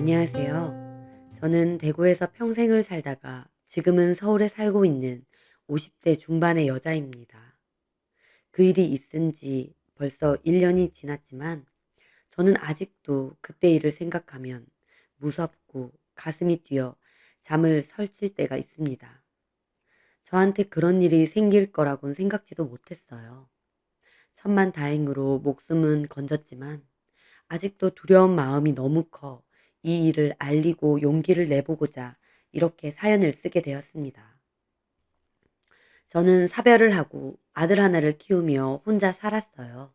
안녕하세요. 저는 대구에서 평생을 살다가 지금은 서울에 살고 있는 50대 중반의 여자입니다. 그 일이 있은 지 벌써 1년이 지났지만 저는 아직도 그때 일을 생각하면 무섭고 가슴이 뛰어 잠을 설칠 때가 있습니다. 저한테 그런 일이 생길 거라고는 생각지도 못했어요. 천만 다행으로 목숨은 건졌지만 아직도 두려운 마음이 너무 커 이 일을 알리고 용기를 내보고자 이렇게 사연을 쓰게 되었습니다. 저는 사별을 하고 아들 하나를 키우며 혼자 살았어요.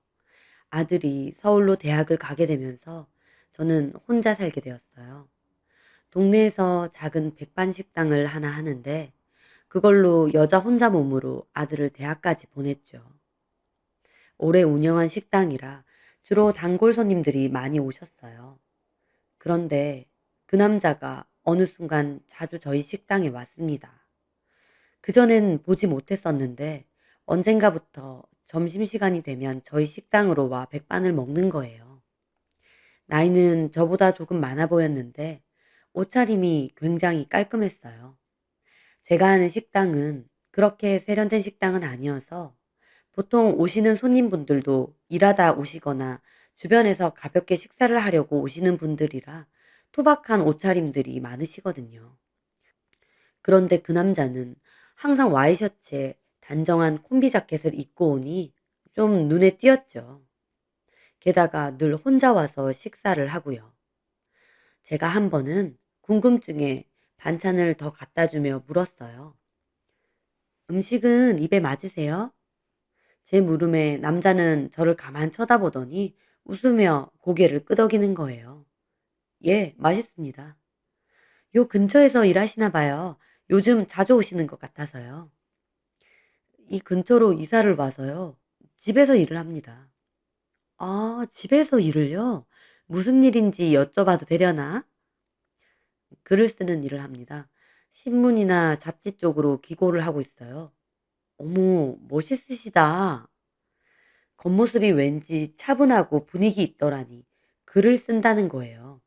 아들이 서울로 대학을 가게 되면서 저는 혼자 살게 되었어요. 동네에서 작은 백반 식당을 하나 하는데 그걸로 여자 혼자 몸으로 아들을 대학까지 보냈죠. 오래 운영한 식당이라 주로 단골 손님들이 많이 오셨어요. 그런데 그 남자가 어느 순간 자주 저희 식당에 왔습니다. 그전엔 보지 못했었는데 언젠가부터 점심시간이 되면 저희 식당으로 와 백반을 먹는 거예요. 나이는 저보다 조금 많아 보였는데 옷차림이 굉장히 깔끔했어요. 제가 하는 식당은 그렇게 세련된 식당은 아니어서 보통 오시는 손님분들도 일하다 오시거나 주변에서 가볍게 식사를 하려고 오시는 분들이라 토박한 옷차림들이 많으시거든요. 그런데 그 남자는 항상 와이셔츠에 단정한 콤비 자켓을 입고 오니 좀 눈에 띄었죠. 게다가 늘 혼자 와서 식사를 하고요. 제가 한 번은 궁금증에 반찬을 더 갖다 주며 물었어요. 음식은 입에 맞으세요? 제 물음에 남자는 저를 가만 쳐다보더니 웃으며 고개를 끄덕이는 거예요. 예, 맛있습니다. 요 근처에서 일하시나 봐요. 요즘 자주 오시는 것 같아서요. 이 근처로 이사를 와서요. 집에서 일을 합니다. 아, 집에서 일을요? 무슨 일인지 여쭤봐도 되려나? 글을 쓰는 일을 합니다. 신문이나 잡지 쪽으로 기고를 하고 있어요. 어머, 멋있으시다. 겉모습이 왠지 차분하고 분위기 있더라니 글을 쓴다는 거예요.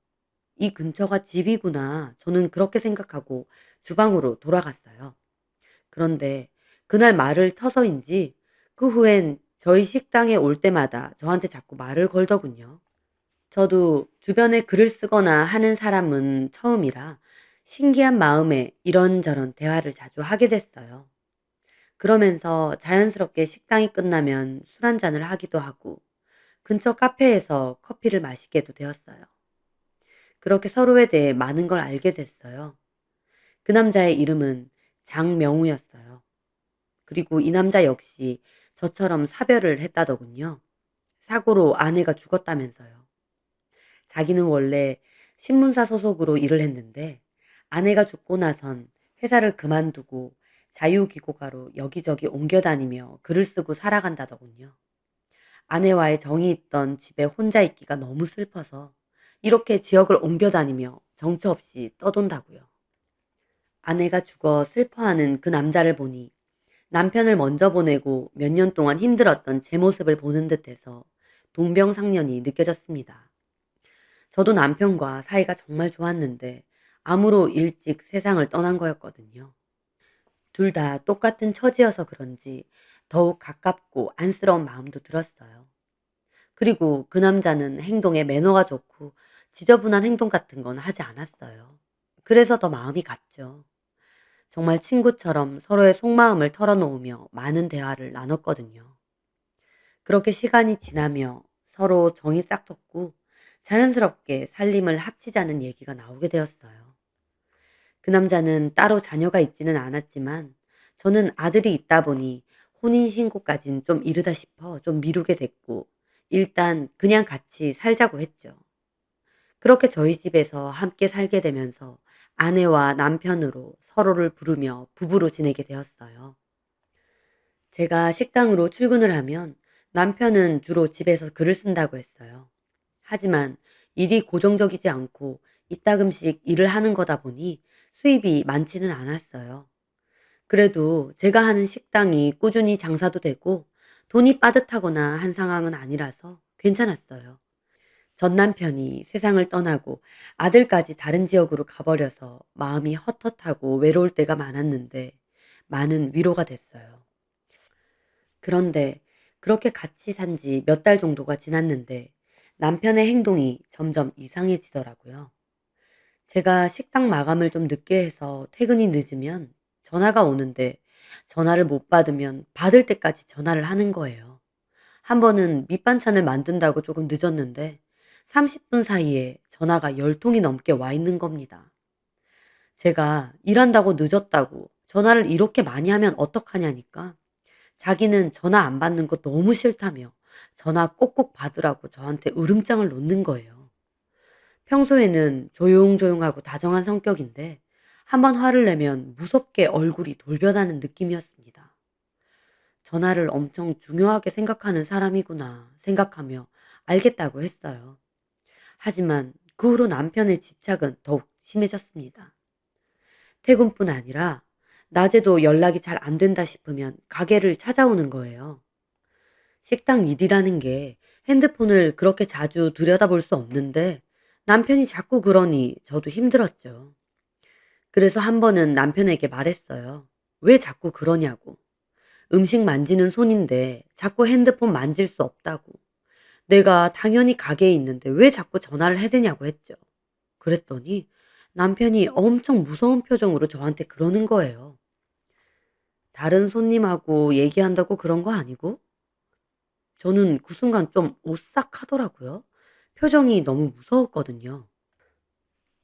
이 근처가 집이구나. 저는 그렇게 생각하고 주방으로 돌아갔어요. 그런데 그날 말을 터서인지 그 후엔 저희 식당에 올 때마다 저한테 자꾸 말을 걸더군요. 저도 주변에 글을 쓰거나 하는 사람은 처음이라 신기한 마음에 이런저런 대화를 자주 하게 됐어요. 그러면서 자연스럽게 식당이 끝나면 술 한잔을 하기도 하고 근처 카페에서 커피를 마시게도 되었어요. 그렇게 서로에 대해 많은 걸 알게 됐어요. 그 남자의 이름은 장명우였어요. 그리고 이 남자 역시 저처럼 사별을 했다더군요. 사고로 아내가 죽었다면서요. 자기는 원래 신문사 소속으로 일을 했는데 아내가 죽고 나선 회사를 그만두고 자유기고가로 여기저기 옮겨 다니며 글을 쓰고 살아간다더군요. 아내와의 정이 있던 집에 혼자 있기가 너무 슬퍼서 이렇게 지역을 옮겨 다니며 정처 없이 떠돈다고요. 아내가 죽어 슬퍼하는 그 남자를 보니 남편을 먼저 보내고 몇 년 동안 힘들었던 제 모습을 보는 듯해서 동병상련이 느껴졌습니다. 저도 남편과 사이가 정말 좋았는데 암으로 일찍 세상을 떠난 거였거든요. 둘 다 똑같은 처지여서 그런지 더욱 가깝고 안쓰러운 마음도 들었어요. 그리고 그 남자는 행동에 매너가 좋고 지저분한 행동 같은 건 하지 않았어요. 그래서 더 마음이 갔죠. 정말 친구처럼 서로의 속마음을 털어놓으며 많은 대화를 나눴거든요. 그렇게 시간이 지나며 서로 정이 싹텄고 자연스럽게 살림을 합치자는 얘기가 나오게 되었어요. 그 남자는 따로 자녀가 있지는 않았지만 저는 아들이 있다 보니 혼인신고까진 좀 이르다 싶어 좀 미루게 됐고 일단 그냥 같이 살자고 했죠. 그렇게 저희 집에서 함께 살게 되면서 아내와 남편으로 서로를 부르며 부부로 지내게 되었어요. 제가 식당으로 출근을 하면 남편은 주로 집에서 글을 쓴다고 했어요. 하지만 일이 고정적이지 않고 이따금씩 일을 하는 거다 보니 수입이 많지는 않았어요. 그래도 제가 하는 식당이 꾸준히 장사도 되고 돈이 빠듯하거나 한 상황은 아니라서 괜찮았어요. 전 남편이 세상을 떠나고 아들까지 다른 지역으로 가버려서 마음이 헛헛하고 외로울 때가 많았는데 많은 위로가 됐어요. 그런데 그렇게 같이 산지 몇 달 정도가 지났는데 남편의 행동이 점점 이상해지더라고요. 제가 식당 마감을 좀 늦게 해서 퇴근이 늦으면 전화가 오는데 전화를 못 받으면 받을 때까지 전화를 하는 거예요. 한 번은 밑반찬을 만든다고 조금 늦었는데 30분 사이에 전화가 10통이 넘게 와 있는 겁니다. 제가 일한다고 늦었다고 전화를 이렇게 많이 하면 어떡하냐니까 자기는 전화 안 받는 거 너무 싫다며 전화 꼭꼭 받으라고 저한테 으름장을 놓는 거예요. 평소에는 조용조용하고 다정한 성격인데 한번 화를 내면 무섭게 얼굴이 돌변하는 느낌이었습니다. 전화를 엄청 중요하게 생각하는 사람이구나 생각하며 알겠다고 했어요. 하지만 그 후로 남편의 집착은 더욱 심해졌습니다. 퇴근뿐 아니라 낮에도 연락이 잘 안 된다 싶으면 가게를 찾아오는 거예요. 식당 일이라는 게 핸드폰을 그렇게 자주 들여다볼 수 없는데 남편이 자꾸 그러니 저도 힘들었죠. 그래서 한 번은 남편에게 말했어요. 왜 자꾸 그러냐고. 음식 만지는 손인데 자꾸 핸드폰 만질 수 없다고. 내가 당연히 가게에 있는데 왜 자꾸 전화를 해대냐고 했죠. 그랬더니 남편이 엄청 무서운 표정으로 저한테 그러는 거예요. 다른 손님하고 얘기한다고 그런 거 아니고? 저는 그 순간 좀 오싹하더라고요. 표정이 너무 무서웠거든요.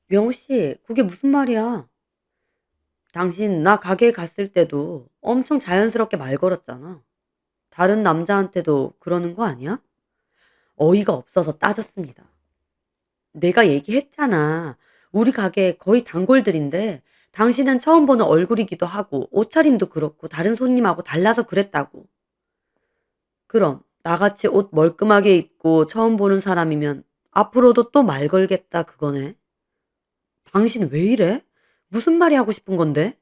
명호 씨, 그게 무슨 말이야? 당신 나 가게에 갔을 때도 엄청 자연스럽게 말 걸었잖아. 다른 남자한테도 그러는 거 아니야? 어이가 없어서 따졌습니다. 내가 얘기했잖아. 우리 가게 거의 단골들인데 당신은 처음 보는 얼굴이기도 하고 옷차림도 그렇고 다른 손님하고 달라서 그랬다고. 그럼 나같이 옷 멀끔하게 입고 처음 보는 사람이면 앞으로도 또 말 걸겠다 그거네. 당신 왜 이래? 무슨 말이 하고 싶은 건데?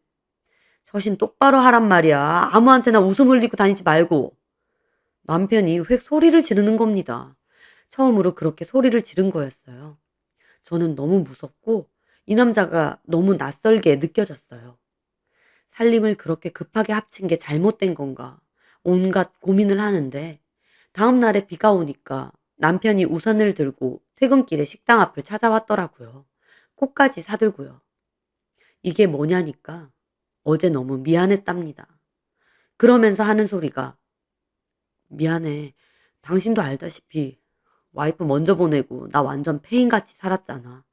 처신 똑바로 하란 말이야. 아무한테나 웃음 흘리고 다니지 말고. 남편이 획 소리를 지르는 겁니다. 처음으로 그렇게 소리를 지른 거였어요. 저는 너무 무섭고 이 남자가 너무 낯설게 느껴졌어요. 살림을 그렇게 급하게 합친 게 잘못된 건가? 온갖 고민을 하는데 다음 날에 비가 오니까 남편이 우산을 들고 퇴근길에 식당 앞을 찾아왔더라고요. 꽃까지 사들고요. 이게 뭐냐니까 어제 너무 미안했답니다. 그러면서 하는 소리가 미안해. 당신도 알다시피 와이프 먼저 보내고 나 완전 폐인같이 살았잖아.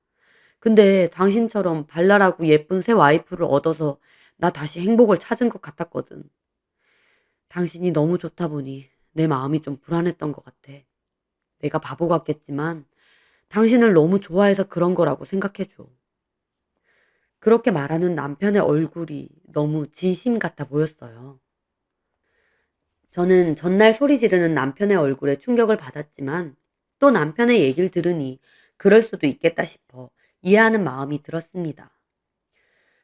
근데 당신처럼 발랄하고 예쁜 새 와이프를 얻어서 나 다시 행복을 찾은 것 같았거든. 당신이 너무 좋다 보니 내 마음이 좀 불안했던 것 같아. 내가 바보 같겠지만 당신을 너무 좋아해서 그런 거라고 생각해줘. 그렇게 말하는 남편의 얼굴이 너무 진심 같아 보였어요. 저는 전날 소리 지르는 남편의 얼굴에 충격을 받았지만 또 남편의 얘기를 들으니 그럴 수도 있겠다 싶어 이해하는 마음이 들었습니다.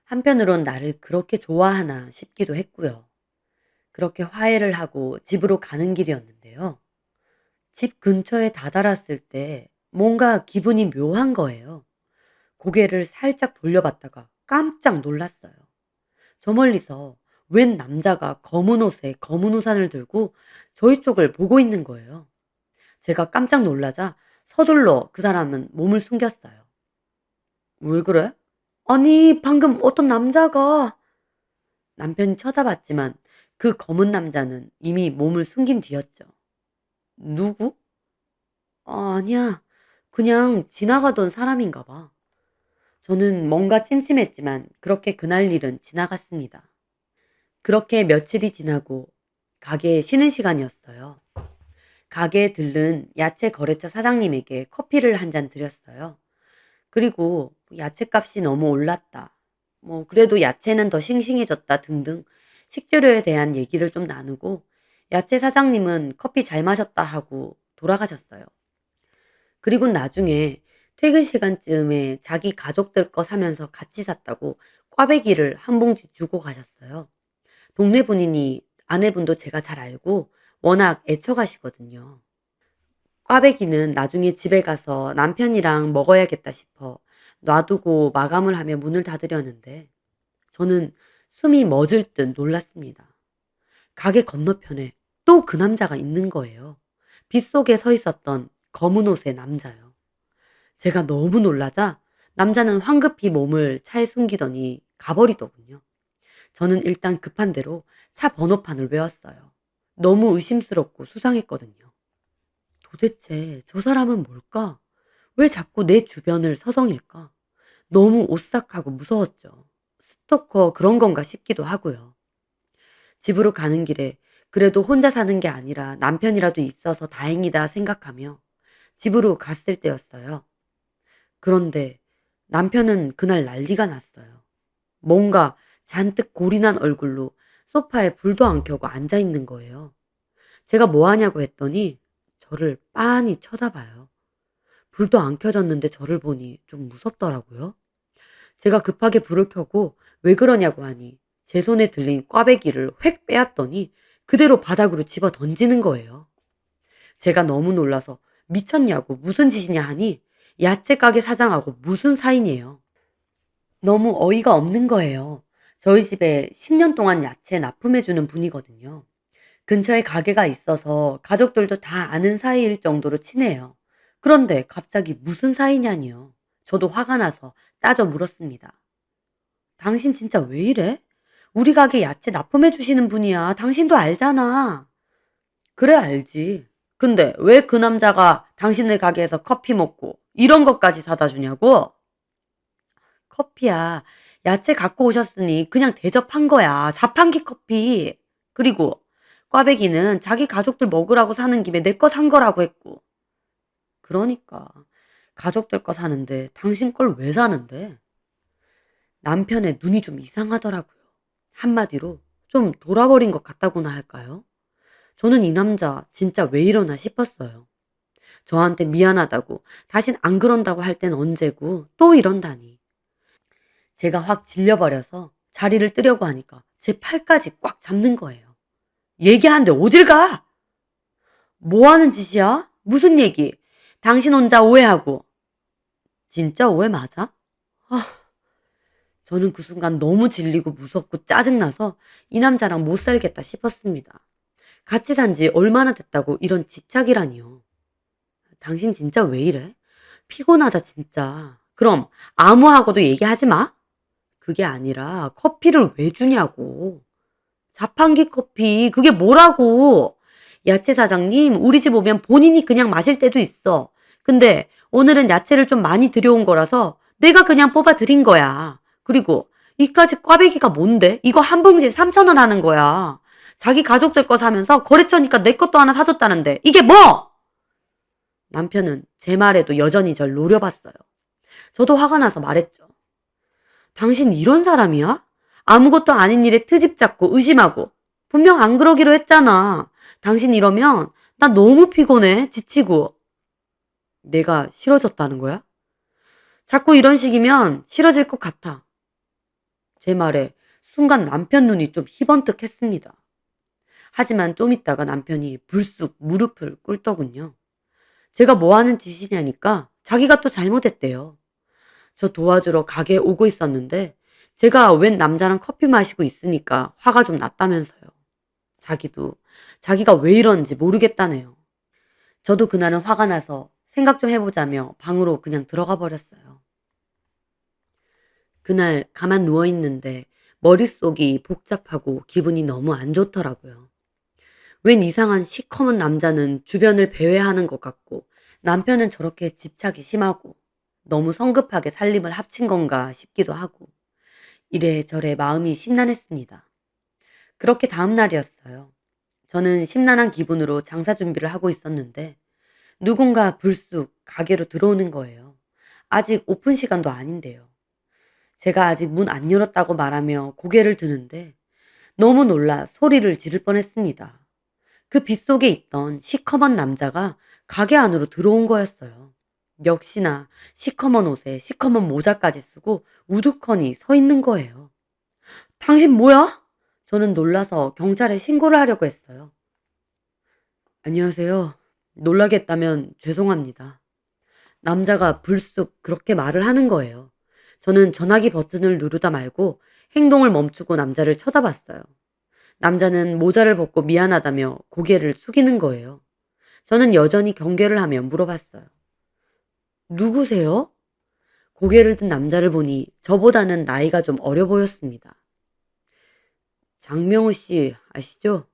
한편으론 나를 그렇게 좋아하나 싶기도 했고요. 그렇게 화해를 하고 집으로 가는 길이었는데요. 집 근처에 다다랐을 때 뭔가 기분이 묘한 거예요. 고개를 살짝 돌려봤다가 깜짝 놀랐어요. 저 멀리서 웬 남자가 검은 옷에 검은 우산을 들고 저희 쪽을 보고 있는 거예요. 제가 깜짝 놀라자 서둘러 그 사람은 몸을 숨겼어요. 왜 그래? 아니, 방금 어떤 남자가 남편이 쳐다봤지만 그 검은 남자는 이미 몸을 숨긴 뒤였죠. 누구? 아니야. 그냥 지나가던 사람인가 봐. 저는 뭔가 찜찜했지만 그렇게 그날 일은 지나갔습니다. 그렇게 며칠이 지나고 가게에 쉬는 시간이었어요. 가게에 들른 야채 거래처 사장님에게 커피를 한 잔 드렸어요. 그리고 야채값이 너무 올랐다. 그래도 야채는 더 싱싱해졌다 등등 식재료에 대한 얘기를 좀 나누고 야채 사장님은 커피 잘 마셨다 하고 돌아가셨어요. 그리고 나중에 퇴근 시간쯤에 자기 가족들 거 사면서 같이 샀다고 꽈배기를 한 봉지 주고 가셨어요. 동네 분이니 아내분도 제가 잘 알고 워낙 애처가시거든요. 꽈배기는 나중에 집에 가서 남편이랑 먹어야겠다 싶어 놔두고 마감을 하며 문을 닫으려는데 저는 숨이 멎을 듯 놀랐습니다. 가게 건너편에 또 그 남자가 있는 거예요. 빗속에 서 있었던 검은 옷의 남자요. 제가 너무 놀라자 남자는 황급히 몸을 차에 숨기더니 가버리더군요. 저는 일단 급한 대로 차 번호판을 외웠어요. 너무 의심스럽고 수상했거든요. 도대체 저 사람은 뭘까? 왜 자꾸 내 주변을 서성일까? 너무 오싹하고 무서웠죠. 스토커 그런 건가 싶기도 하고요. 집으로 가는 길에 그래도 혼자 사는 게 아니라 남편이라도 있어서 다행이다 생각하며 집으로 갔을 때였어요. 그런데 남편은 그날 난리가 났어요. 뭔가 잔뜩 골인한 얼굴로 소파에 불도 안 켜고 앉아 있는 거예요. 제가 뭐 하냐고 했더니 저를 빤히 쳐다봐요. 불도 안 켜졌는데 저를 보니 좀 무섭더라고요. 제가 급하게 불을 켜고 왜 그러냐고 하니 제 손에 들린 꽈배기를 획 빼앗더니 그대로 바닥으로 집어 던지는 거예요. 제가 너무 놀라서 미쳤냐고 무슨 짓이냐 하니 야채 가게 사장하고 무슨 사이냐요. 너무 어이가 없는 거예요. 저희 집에 10년 동안 야채 납품해주는 분이거든요. 근처에 가게가 있어서 가족들도 다 아는 사이일 정도로 친해요. 그런데 갑자기 무슨 사이냐니요. 저도 화가 나서 따져 물었습니다. 당신 진짜 왜 이래? 우리 가게 야채 납품해 주시는 분이야. 당신도 알잖아. 그래, 알지. 근데 왜 그 남자가 당신네 가게에서 커피 먹고 이런 것까지 사다 주냐고? 커피야. 야채 갖고 오셨으니 그냥 대접한 거야. 자판기 커피. 그리고 꽈배기는 자기 가족들 먹으라고 사는 김에 내 거 산 거라고 했고. 그러니까 가족들 거 사는데 당신 걸 왜 사는데? 남편의 눈이 좀 이상하더라고요. 한마디로 좀 돌아버린 것 같다고나 할까요? 저는 이 남자 진짜 왜 이러나 싶었어요. 저한테 미안하다고 다신 안 그런다고 할 땐 언제고 또 이런다니. 제가 확 질려버려서 자리를 뜨려고 하니까 제 팔까지 꽉 잡는 거예요. 얘기하는데 어딜 가? 뭐 하는 짓이야? 무슨 얘기? 당신 혼자 오해하고. 진짜 오해 맞아? 아, 저는 그 순간 너무 질리고 무섭고 짜증나서 이 남자랑 못 살겠다 싶었습니다. 같이 산지 얼마나 됐다고 이런 집착이라니요. 당신 진짜 왜 이래? 피곤하다 진짜. 그럼 아무하고도 얘기하지 마? 그게 아니라 커피를 왜 주냐고. 자판기 커피 그게 뭐라고. 야채 사장님 우리 집 오면 본인이 그냥 마실 때도 있어. 근데 오늘은 야채를 좀 많이 들여온 거라서 내가 그냥 뽑아 드린 거야. 그리고 이까지 꽈배기가 뭔데? 이거 한 봉지에 3,000원 하는 거야. 자기 가족들 거 사면서 거래처니까 내 것도 하나 사줬다는데 이게 뭐? 남편은 제 말에도 여전히 절 노려봤어요. 저도 화가 나서 말했죠. 당신 이런 사람이야? 아무것도 아닌 일에 트집 잡고 의심하고. 분명 안 그러기로 했잖아. 당신 이러면 나 너무 피곤해, 지치고. 내가 싫어졌다는 거야? 자꾸 이런 식이면 싫어질 것 같아. 제 말에 순간 남편 눈이 좀 희번뜩했습니다. 하지만 좀 있다가 남편이 불쑥 무릎을 꿇더군요. 제가 뭐 하는 짓이냐니까 자기가 또 잘못했대요. 저 도와주러 가게에 오고 있었는데 제가 웬 남자랑 커피 마시고 있으니까 화가 좀 났다면서요. 자기도 자기가 왜 이러는지 모르겠다네요. 저도 그날은 화가 나서 생각 좀 해보자며 방으로 그냥 들어가 버렸어요. 그날 가만 누워 있는데 머릿속이 복잡하고 기분이 너무 안 좋더라고요. 웬 이상한 시커먼 남자는 주변을 배회하는 것 같고 남편은 저렇게 집착이 심하고 너무 성급하게 살림을 합친 건가 싶기도 하고 이래저래 마음이 심란했습니다. 그렇게 다음 날이었어요. 저는 심란한 기분으로 장사 준비를 하고 있었는데 누군가 불쑥 가게로 들어오는 거예요. 아직 오픈 시간도 아닌데요. 제가 아직 문 안 열었다고 말하며 고개를 드는데 너무 놀라 소리를 지를 뻔했습니다. 그 빗속에 있던 시커먼 남자가 가게 안으로 들어온 거였어요. 역시나 시커먼 옷에 시커먼 모자까지 쓰고 우두커니 서 있는 거예요. 당신 뭐야? 저는 놀라서 경찰에 신고를 하려고 했어요. 안녕하세요. 놀라게 했다면 죄송합니다. 남자가 불쑥 그렇게 말을 하는 거예요. 저는 전화기 버튼을 누르다 말고 행동을 멈추고 남자를 쳐다봤어요. 남자는 모자를 벗고 미안하다며 고개를 숙이는 거예요. 저는 여전히 경계를 하며 물어봤어요. 누구세요? 고개를 든 남자를 보니 저보다는 나이가 좀 어려 보였습니다. 장명호 씨 아시죠?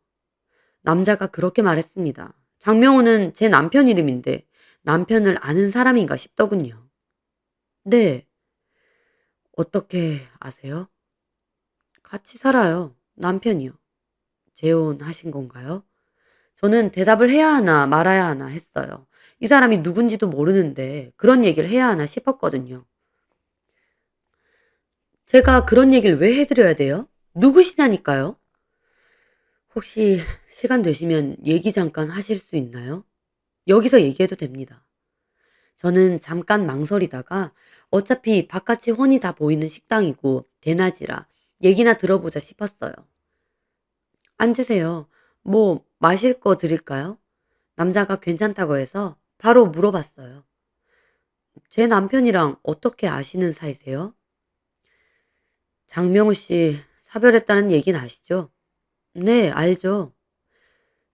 남자가 그렇게 말했습니다. 장명호는 제 남편 이름인데 남편을 아는 사람인가 싶더군요. 네, 어떻게 아세요? 같이 살아요. 남편이요. 재혼하신 건가요? 저는 대답을 해야 하나 말아야 하나 했어요. 이 사람이 누군지도 모르는데 그런 얘기를 해야 하나 싶었거든요. 제가 그런 얘기를 왜 해드려야 돼요? 누구시냐니까요? 혹시 시간 되시면 얘기 잠깐 하실 수 있나요? 여기서 얘기해도 됩니다. 저는 잠깐 망설이다가 어차피 바깥이 훤히 다 보이는 식당이고 대낮이라 얘기나 들어보자 싶었어요. 앉으세요. 뭐 마실 거 드릴까요? 남자가 괜찮다고 해서 바로 물어봤어요. 제 남편이랑 어떻게 아시는 사이세요? 장명우 씨 사별했다는 얘기는 아시죠? 네, 알죠.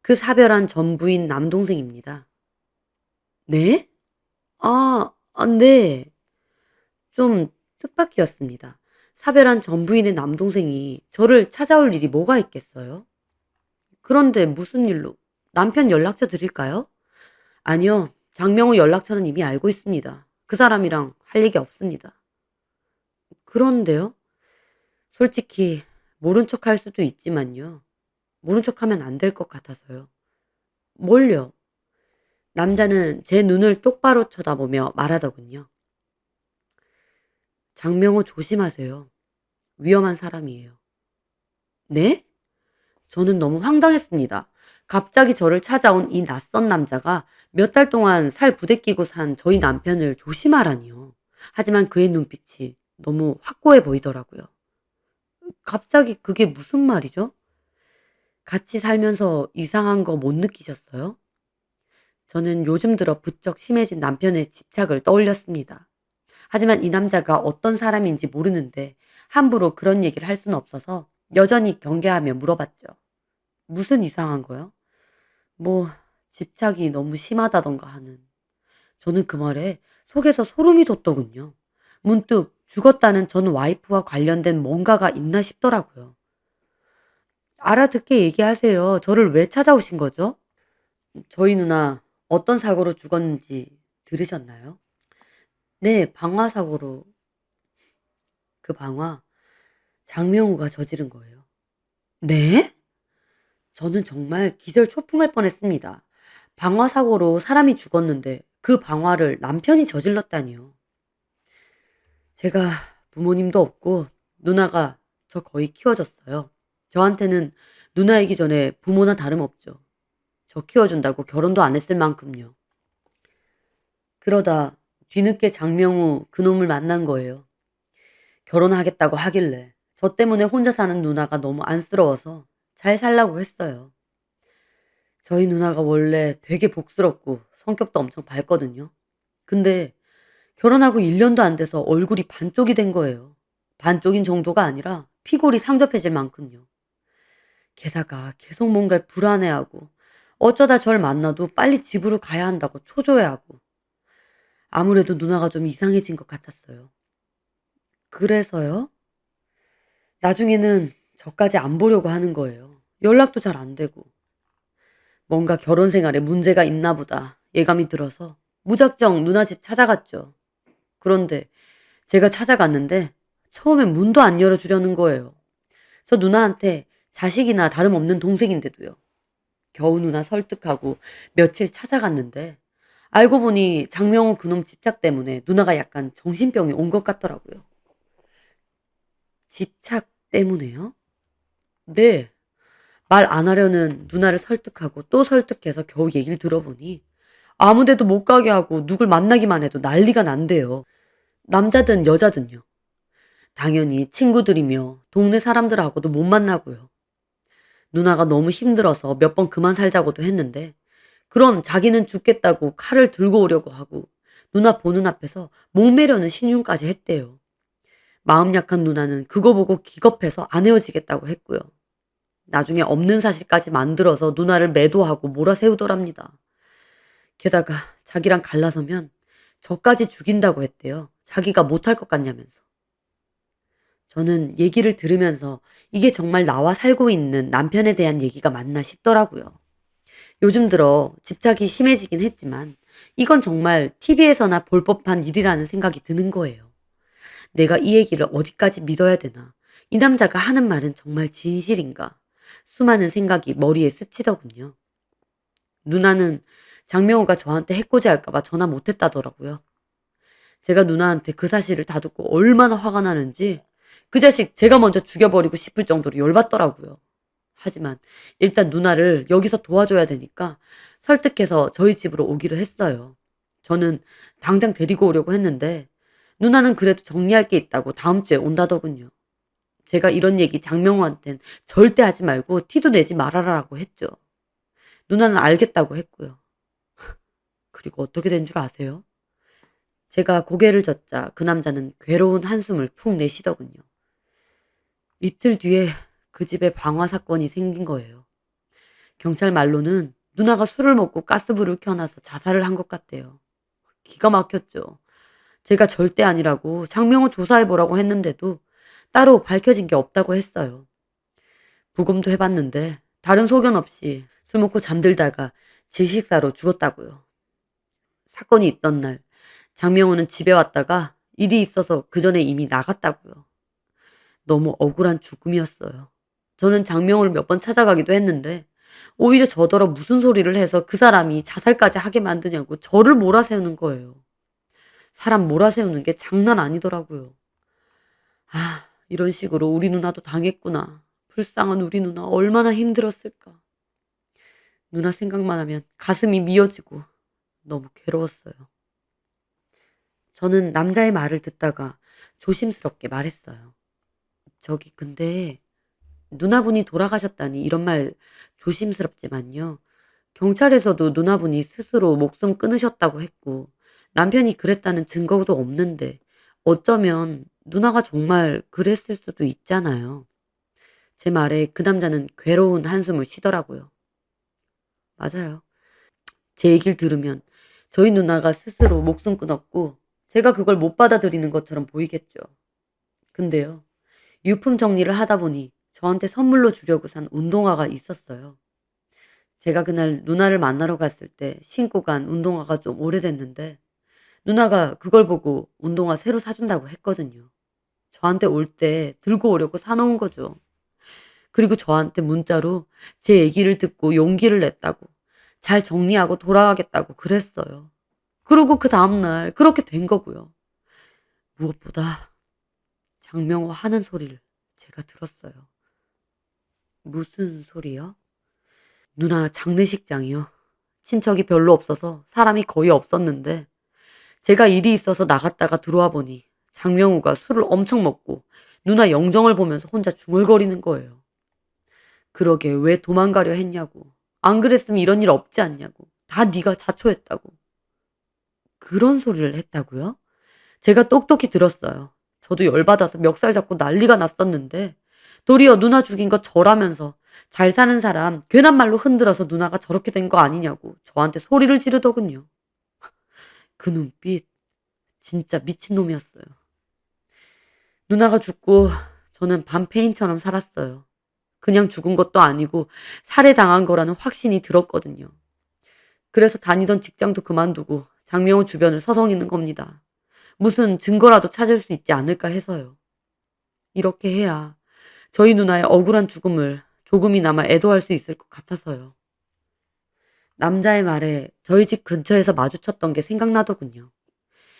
그 사별한 전 부인 남동생입니다. 네? 네. 좀 뜻밖이었습니다. 사별한 전 부인의 남동생이 저를 찾아올 일이 뭐가 있겠어요? 그런데 무슨 일로? 남편 연락처 드릴까요? 아니요. 장명호 연락처는 이미 알고 있습니다. 그 사람이랑 할 얘기 없습니다. 그런데요? 솔직히 모른 척 할 수도 있지만요. 모른 척 하면 안 될 것 같아서요. 뭘요? 남자는 제 눈을 똑바로 쳐다보며 말하더군요. 장명호 조심하세요. 위험한 사람이에요. 네? 저는 너무 황당했습니다. 갑자기 저를 찾아온 이 낯선 남자가 몇 달 동안 살 부대끼고 산 저희 남편을 조심하라니요. 하지만 그의 눈빛이 너무 확고해 보이더라고요. 갑자기 그게 무슨 말이죠? 같이 살면서 이상한 거 못 느끼셨어요? 저는 요즘 들어 부쩍 심해진 남편의 집착을 떠올렸습니다. 하지만 이 남자가 어떤 사람인지 모르는데 함부로 그런 얘기를 할 수는 없어서 여전히 경계하며 물어봤죠. 무슨 이상한 거요? 뭐 집착이 너무 심하다던가 하는. 저는 그 말에 속에서 소름이 돋더군요. 문득 죽었다는 전 와이프와 관련된 뭔가가 있나 싶더라고요. 알아듣게 얘기하세요. 저를 왜 찾아오신 거죠? 저희 누나 어떤 사고로 죽었는지 들으셨나요? 네, 방화 사고로. 그 방화 장명호가 저지른 거예요. 네? 저는 정말 기절초풍할 뻔했습니다. 방화 사고로 사람이 죽었는데 그 방화를 남편이 저질렀다니요. 제가 부모님도 없고 누나가 저 거의 키워줬어요. 저한테는 누나이기 전에 부모나 다름없죠. 저 키워준다고 결혼도 안 했을 만큼요. 그러다 뒤늦게 장명우 그놈을 만난 거예요. 결혼하겠다고 하길래 저 때문에 혼자 사는 누나가 너무 안쓰러워서 잘 살라고 했어요. 저희 누나가 원래 되게 복스럽고 성격도 엄청 밝거든요. 근데 결혼하고 1년도 안 돼서 얼굴이 반쪽이 된 거예요. 반쪽인 정도가 아니라 피골이 상접해질 만큼요. 게다가 계속 뭔가를 불안해하고 어쩌다 절 만나도 빨리 집으로 가야 한다고 초조해하고 아무래도 누나가 좀 이상해진 것 같았어요. 그래서요? 나중에는 저까지 안 보려고 하는 거예요. 연락도 잘 안 되고. 뭔가 결혼 생활에 문제가 있나 보다 예감이 들어서 무작정 누나 집 찾아갔죠. 그런데 제가 찾아갔는데 처음엔 문도 안 열어주려는 거예요. 저 누나한테 자식이나 다름없는 동생인데도요. 겨우 누나 설득하고 며칠 찾아갔는데 알고 보니 장명호 그놈 집착 때문에 누나가 약간 정신병이 온 것 같더라고요. 집착 때문에요? 네. 말 안 하려는 누나를 설득하고 또 설득해서 겨우 얘기를 들어보니 아무 데도 못 가게 하고 누굴 만나기만 해도 난리가 난대요. 남자든 여자든요. 당연히 친구들이며 동네 사람들하고도 못 만나고요. 누나가 너무 힘들어서 몇 번 그만 살자고도 했는데 그럼 자기는 죽겠다고 칼을 들고 오려고 하고 누나 보는 앞에서 목매려는 신용까지 했대요. 마음 약한 누나는 그거 보고 기겁해서 안 헤어지겠다고 했고요. 나중에 없는 사실까지 만들어서 누나를 매도하고 몰아세우더랍니다. 게다가 자기랑 갈라서면 저까지 죽인다고 했대요. 자기가 못할 것 같냐면서. 저는 얘기를 들으면서 이게 정말 나와 살고 있는 남편에 대한 얘기가 맞나 싶더라고요. 요즘 들어 집착이 심해지긴 했지만 이건 정말 TV에서나 볼 법한 일이라는 생각이 드는 거예요. 내가 이 얘기를 어디까지 믿어야 되나? 이 남자가 하는 말은 정말 진실인가? 수많은 생각이 머리에 스치더군요. 누나는 장명호가 저한테 해코지 할까봐 전화 못했다더라고요. 제가 누나한테 그 사실을 다 듣고 얼마나 화가 나는지 그 자식 제가 먼저 죽여버리고 싶을 정도로 열받더라고요. 하지만 일단 누나를 여기서 도와줘야 되니까 설득해서 저희 집으로 오기로 했어요. 저는 당장 데리고 오려고 했는데 누나는 그래도 정리할 게 있다고 다음 주에 온다더군요. 제가 이런 얘기 장명호한텐 절대 하지 말고 티도 내지 말아라라고 했죠. 누나는 알겠다고 했고요. 그리고 어떻게 된 줄 아세요? 제가 고개를 젓자 그 남자는 괴로운 한숨을 푹 내쉬더군요. 이틀 뒤에 그 집에 방화 사건이 생긴 거예요. 경찰 말로는 누나가 술을 먹고 가스불을 켜놔서 자살을 한 것 같대요. 기가 막혔죠. 제가 절대 아니라고 장명호 조사해보라고 했는데도 따로 밝혀진 게 없다고 했어요. 부검도 해봤는데 다른 소견 없이 술 먹고 잠들다가 질식사로 죽었다고요. 사건이 있던 날 장명호는 집에 왔다가 일이 있어서 그 전에 이미 나갔다고요. 너무 억울한 죽음이었어요. 저는 장명호를 몇 번 찾아가기도 했는데 오히려 저더러 무슨 소리를 해서 그 사람이 자살까지 하게 만드냐고 저를 몰아세우는 거예요. 사람 몰아세우는 게 장난 아니더라고요. 아, 이런 식으로 우리 누나도 당했구나. 불쌍한 우리 누나 얼마나 힘들었을까. 누나 생각만 하면 가슴이 미어지고 너무 괴로웠어요. 저는 남자의 말을 듣다가 조심스럽게 말했어요. 저기 근데 누나분이 돌아가셨다니 이런 말 조심스럽지만요. 경찰에서도 누나분이 스스로 목숨 끊으셨다고 했고 남편이 그랬다는 증거도 없는데 어쩌면 누나가 정말 그랬을 수도 있잖아요. 제 말에 그 남자는 괴로운 한숨을 쉬더라고요. 맞아요. 제 얘기를 들으면 저희 누나가 스스로 목숨 끊었고 제가 그걸 못 받아들이는 것처럼 보이겠죠. 근데요. 유품 정리를 하다 보니 저한테 선물로 주려고 산 운동화가 있었어요. 제가 그날 누나를 만나러 갔을 때 신고 간 운동화가 좀 오래됐는데 누나가 그걸 보고 운동화 새로 사준다고 했거든요. 저한테 올 때 들고 오려고 사놓은 거죠. 그리고 저한테 문자로 제 얘기를 듣고 용기를 냈다고 잘 정리하고 돌아가겠다고 그랬어요. 그리고 그 다음날 그렇게 된 거고요. 무엇보다 장명호 하는 소리를 제가 들었어요. 무슨 소리요? 누나 장례식장이요. 친척이 별로 없어서 사람이 거의 없었는데 제가 일이 있어서 나갔다가 들어와 보니 장명우가 술을 엄청 먹고 누나 영정을 보면서 혼자 중얼거리는 거예요. 그러게 왜 도망가려 했냐고. 안 그랬으면 이런 일 없지 않냐고. 다 네가 자초했다고. 그런 소리를 했다고요? 제가 똑똑히 들었어요. 저도 열받아서 멱살 잡고 난리가 났었는데 도리어 누나 죽인 거 저라면서 잘 사는 사람 괜한 말로 흔들어서 누나가 저렇게 된 거 아니냐고 저한테 소리를 지르더군요. 그 눈빛 진짜 미친놈이었어요. 누나가 죽고 저는 반페인처럼 살았어요. 그냥 죽은 것도 아니고 살해당한 거라는 확신이 들었거든요. 그래서 다니던 직장도 그만두고 장명호 주변을 서성이는 겁니다. 무슨 증거라도 찾을 수 있지 않을까 해서요. 이렇게 해야 저희 누나의 억울한 죽음을 조금이나마 애도할 수 있을 것 같아서요. 남자의 말에 저희 집 근처에서 마주쳤던 게 생각나더군요.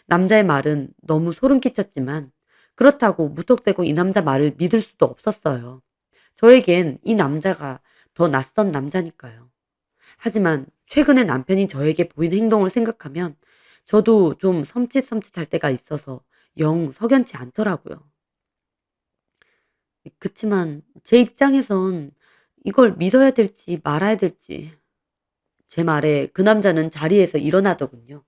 남자의 말은 너무 소름 끼쳤지만 그렇다고 무턱대고 이 남자 말을 믿을 수도 없었어요. 저에겐 이 남자가 더 낯선 남자니까요. 하지만 최근에 남편이 저에게 보인 행동을 생각하면 저도 좀 섬찟섬찟할 때가 있어서 영 석연치 않더라고요. 그치만 제 입장에선 이걸 믿어야 될지 말아야 될지 제 말에 그 남자는 자리에서 일어나더군요.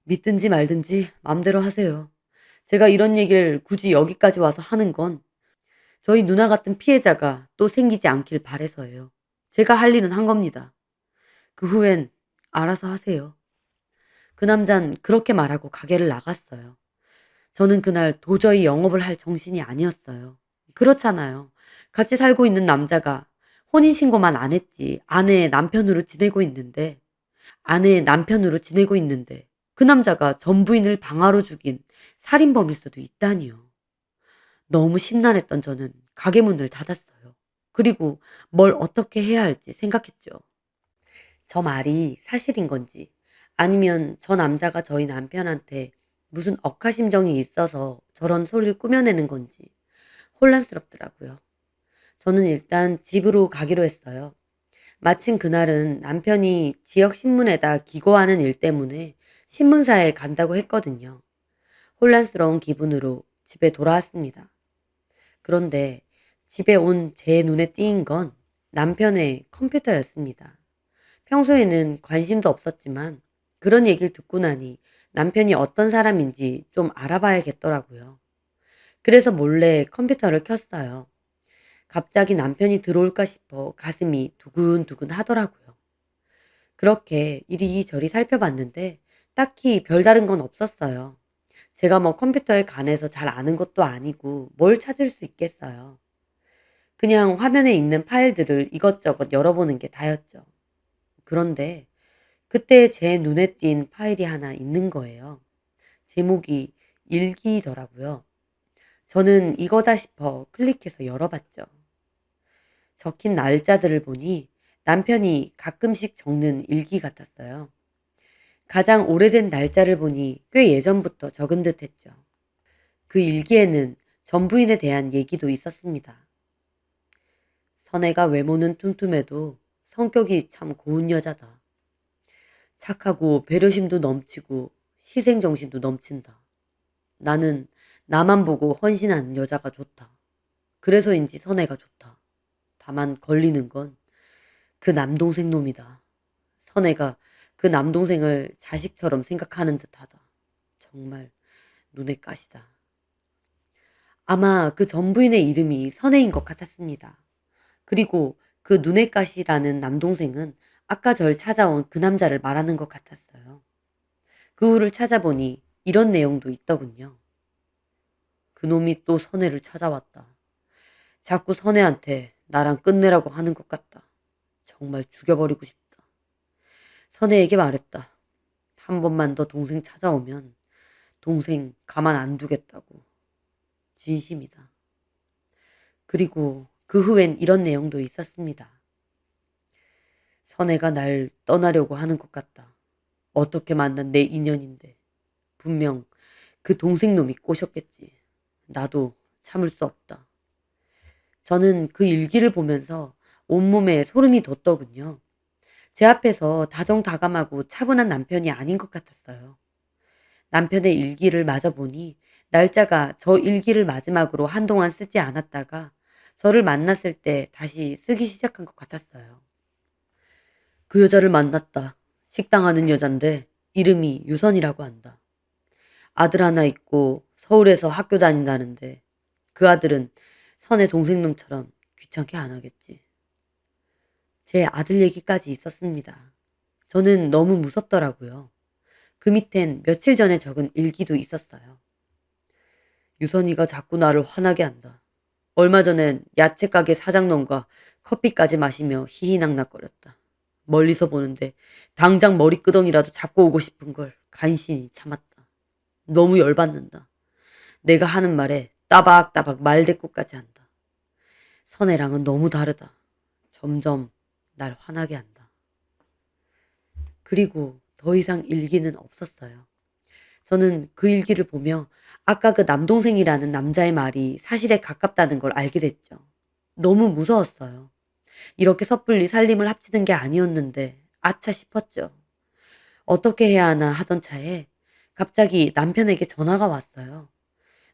믿든지 말든지 맘대로 하세요. 제가 이런 얘기를 굳이 여기까지 와서 하는 건 저희 누나 같은 피해자가 또 생기지 않길 바래서예요. 제가 할 일은 한 겁니다. 그 후엔 알아서 하세요. 그 남잔 그렇게 말하고 가게를 나갔어요. 저는 그날 도저히 영업을 할 정신이 아니었어요. 그렇잖아요. 같이 살고 있는 남자가 혼인신고만 안 했지 아내의 남편으로 지내고 있는데 그 남자가 전 부인을 방아로 죽인 살인범일 수도 있다니요. 너무 심란했던 저는 가게 문을 닫았어요. 그리고 뭘 어떻게 해야 할지 생각했죠. 저 말이 사실인 건지 아니면 저 남자가 저희 남편한테 무슨 억하심정이 있어서 저런 소리를 꾸며내는 건지 혼란스럽더라고요. 저는 일단 집으로 가기로 했어요. 마침 그날은 남편이 지역 신문에다 기고하는 일 때문에 신문사에 간다고 했거든요. 혼란스러운 기분으로 집에 돌아왔습니다. 그런데 집에 온 제 눈에 띄인 건 남편의 컴퓨터였습니다. 평소에는 관심도 없었지만 그런 얘기를 듣고 나니 남편이 어떤 사람인지 좀 알아봐야겠더라고요. 그래서 몰래 컴퓨터를 켰어요. 갑자기 남편이 들어올까 싶어 가슴이 두근두근 하더라고요. 그렇게 이리저리 살펴봤는데 딱히 별다른 건 없었어요. 제가 뭐 컴퓨터에 관해서 잘 아는 것도 아니고 뭘 찾을 수 있겠어요. 그냥 화면에 있는 파일들을 이것저것 열어보는 게 다였죠. 그런데 그때 제 눈에 띈 파일이 하나 있는 거예요. 제목이 일기더라고요. 저는 이거다 싶어 클릭해서 열어봤죠. 적힌 날짜들을 보니 남편이 가끔씩 적는 일기 같았어요. 가장 오래된 날짜를 보니 꽤 예전부터 적은 듯 했죠. 그 일기에는 전 부인에 대한 얘기도 있었습니다. 선애가 외모는 tumtum해도 성격이 참 고운 여자다. 착하고 배려심도 넘치고 희생정신도 넘친다. 나는 나만 보고 헌신하는 여자가 좋다. 그래서인지 선애가 좋다. 다만 걸리는 건 그 남동생 놈이다. 선애가 그 남동생을 자식처럼 생각하는 듯하다. 정말 눈에 가시다. 아마 그 전부인의 이름이 선애인 것 같았습니다. 그리고 그 눈에 가시라는 남동생은 아까 절 찾아온 그 남자를 말하는 것 같았어요. 그 후를 찾아보니 이런 내용도 있더군요. 그놈이 또 선애를 찾아왔다. 자꾸 선애한테 나랑 끝내라고 하는 것 같다. 정말 죽여버리고 싶다. 선애에게 말했다. 한 번만 더 동생 찾아오면 동생 가만 안 두겠다고. 진심이다. 그리고 그 후엔 이런 내용도 있었습니다. 선애가 날 떠나려고 하는 것 같다. 어떻게 만난 내 인연인데. 분명 그 동생 놈이 꼬셨겠지. 나도 참을 수 없다. 저는 그 일기를 보면서 온몸에 소름이 돋더군요. 제 앞에서 다정다감하고 차분한 남편이 아닌 것 같았어요. 남편의 일기를 마저 보니 날짜가 저 일기를 마지막으로 한동안 쓰지 않았다가 저를 만났을 때 다시 쓰기 시작한 것 같았어요. 그 여자를 만났다. 식당 하는 여잔데 이름이 유선이라고 한다. 아들 하나 있고 서울에서 학교 다닌다는데 그 아들은 선의 동생놈처럼 귀찮게 안 하겠지. 제 아들 얘기까지 있었습니다. 저는 너무 무섭더라고요. 그 밑엔 며칠 전에 적은 일기도 있었어요. 유선이가 자꾸 나를 화나게 한다. 얼마 전엔 야채 가게 사장놈과 커피까지 마시며 희희낙낙거렸다. 멀리서 보는데 당장 머리끄덩이라도 잡고 오고 싶은 걸 간신히 참았다. 너무 열받는다. 내가 하는 말에 따박따박 말대꾸까지 한다. 선애랑은 너무 다르다. 점점 날 화나게 한다. 그리고 더 이상 일기는 없었어요. 저는 그 일기를 보며 아까 그 남동생이라는 남자의 말이 사실에 가깝다는 걸 알게 됐죠. 너무 무서웠어요. 이렇게 섣불리 살림을 합치는 게 아니었는데 아차 싶었죠. 어떻게 해야 하나 하던 차에 갑자기 남편에게 전화가 왔어요.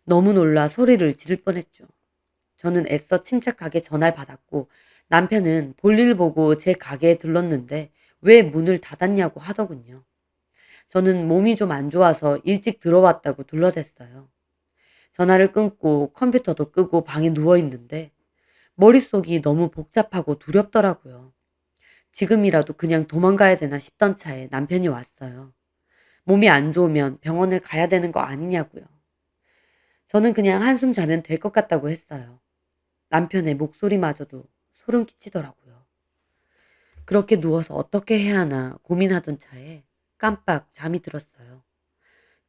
너무 놀라 소리를 지를 뻔했죠. 저는 애써 침착하게 전화를 받았고 남편은 볼일 보고 제 가게에 들렀는데 왜 문을 닫았냐고 하더군요. 저는 몸이 좀 안 좋아서 일찍 들어왔다고 둘러댔어요. 전화를 끊고 컴퓨터도 끄고 방에 누워 있는데 머릿속이 너무 복잡하고 두렵더라고요. 지금이라도 그냥 도망가야 되나 싶던 차에 남편이 왔어요. 몸이 안 좋으면 병원을 가야 되는 거 아니냐고요. 저는 그냥 한숨 자면 될 것 같다고 했어요. 남편의 목소리마저도 소름 끼치더라고요. 그렇게 누워서 어떻게 해야 하나 고민하던 차에 깜빡 잠이 들었어요.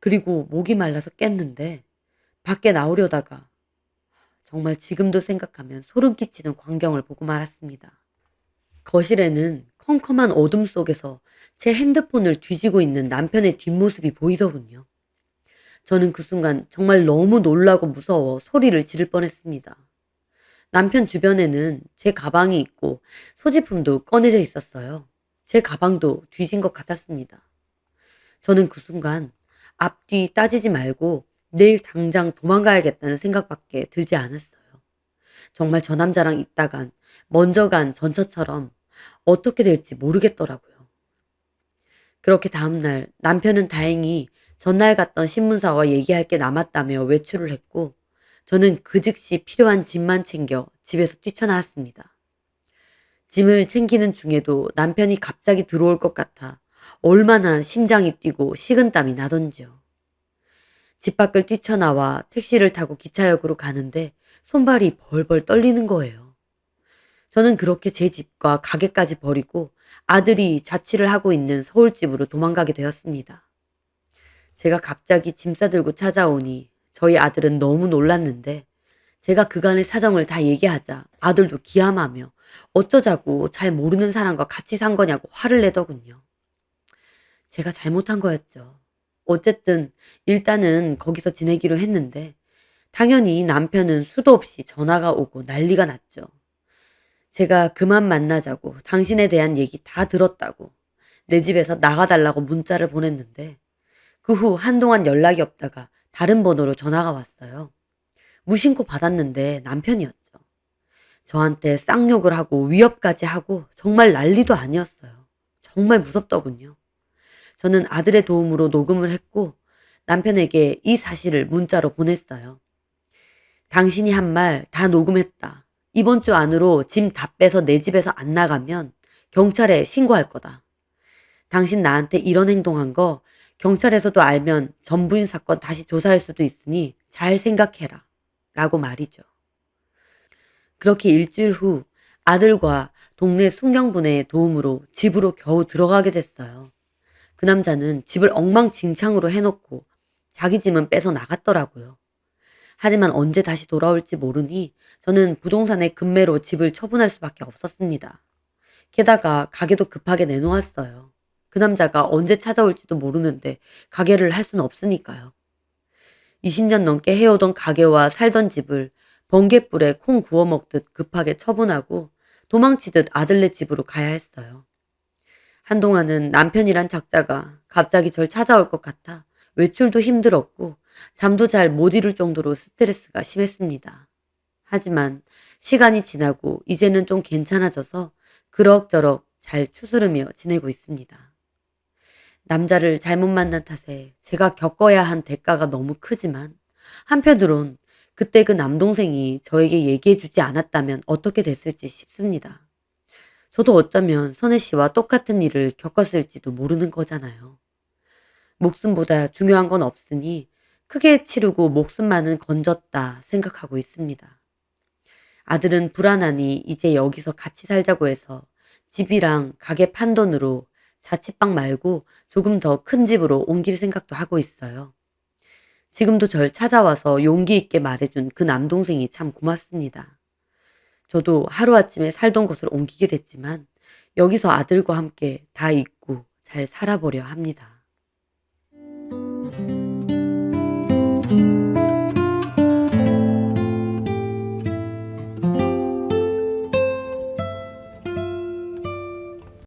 그리고 목이 말라서 깼는데 밖에 나오려다가 정말 지금도 생각하면 소름 끼치는 광경을 보고 말았습니다. 거실에는 컴컴한 어둠 속에서 제 핸드폰을 뒤지고 있는 남편의 뒷모습이 보이더군요. 저는 그 순간 정말 너무 놀라고 무서워 소리를 지를 뻔했습니다. 남편 주변에는 제 가방이 있고 소지품도 꺼내져 있었어요. 제 가방도 뒤진 것 같았습니다. 저는 그 순간 앞뒤 따지지 말고 내일 당장 도망가야겠다는 생각밖에 들지 않았어요. 정말 저 남자랑 있다간 먼저 간 전처처럼 어떻게 될지 모르겠더라고요. 그렇게 다음날 남편은 다행히 전날 갔던 신문사와 얘기할 게 남았다며 외출을 했고 저는 그 즉시 필요한 짐만 챙겨 집에서 뛰쳐나왔습니다. 짐을 챙기는 중에도 남편이 갑자기 들어올 것 같아 얼마나 심장이 뛰고 식은땀이 나던지요. 집 밖을 뛰쳐나와 택시를 타고 기차역으로 가는데 손발이 벌벌 떨리는 거예요. 저는 그렇게 제 집과 가게까지 버리고 아들이 자취를 하고 있는 서울집으로 도망가게 되었습니다. 제가 갑자기 짐 싸들고 찾아오니 저희 아들은 너무 놀랐는데 제가 그간의 사정을 다 얘기하자 아들도 기함하며 어쩌자고 잘 모르는 사람과 같이 산 거냐고 화를 내더군요. 제가 잘못한 거였죠. 어쨌든 일단은 거기서 지내기로 했는데 당연히 남편은 수도 없이 전화가 오고 난리가 났죠. 제가 그만 만나자고 당신에 대한 얘기 다 들었다고 내 집에서 나가달라고 문자를 보냈는데 그 후 한동안 연락이 없다가 다른 번호로 전화가 왔어요. 무심코 받았는데 남편이었죠. 저한테 쌍욕을 하고 위협까지 하고 정말 난리도 아니었어요. 정말 무섭더군요. 저는 아들의 도움으로 녹음을 했고 남편에게 이 사실을 문자로 보냈어요. 당신이 한 말 다 녹음했다. 이번 주 안으로 짐 다 빼서 내 집에서 안 나가면 경찰에 신고할 거다. 당신 나한테 이런 행동한 거 경찰에서도 알면 전부인 사건 다시 조사할 수도 있으니 잘 생각해라. 라고 말이죠. 그렇게 일주일 후 아들과 동네 순경분의 도움으로 집으로 겨우 들어가게 됐어요. 그 남자는 집을 엉망진창으로 해놓고 자기 짐은 빼서 나갔더라고요. 하지만 언제 다시 돌아올지 모르니 저는 부동산에 급매로 집을 처분할 수밖에 없었습니다. 게다가 가게도 급하게 내놓았어요. 그 남자가 언제 찾아올지도 모르는데 가게를 할 수는 없으니까요. 20년 넘게 해오던 가게와 살던 집을 번갯불에 콩 구워 먹듯 급하게 처분하고 도망치듯 아들네 집으로 가야 했어요. 한동안은 남편이란 작자가 갑자기 절 찾아올 것 같아 외출도 힘들었고 잠도 잘 못 이룰 정도로 스트레스가 심했습니다. 하지만 시간이 지나고 이제는 좀 괜찮아져서 그럭저럭 잘 추스르며 지내고 있습니다. 남자를 잘못 만난 탓에 제가 겪어야 한 대가가 너무 크지만 한편으론 그때 그 남동생이 저에게 얘기해주지 않았다면 어떻게 됐을지 싶습니다. 저도 어쩌면 선혜 씨와 똑같은 일을 겪었을지도 모르는 거잖아요. 목숨보다 중요한 건 없으니 크게 치르고 목숨만은 건졌다 생각하고 있습니다. 아들은 불안하니 이제 여기서 같이 살자고 해서 집이랑 가게 판돈으로 자취방 말고 조금 더 큰 집으로 옮길 생각도 하고 있어요. 지금도 절 찾아와서 용기 있게 말해준 그 남동생이 참 고맙습니다. 저도 하루아침에 살던 곳을 옮기게 됐지만 여기서 아들과 함께 다 잊고 잘 살아보려 합니다.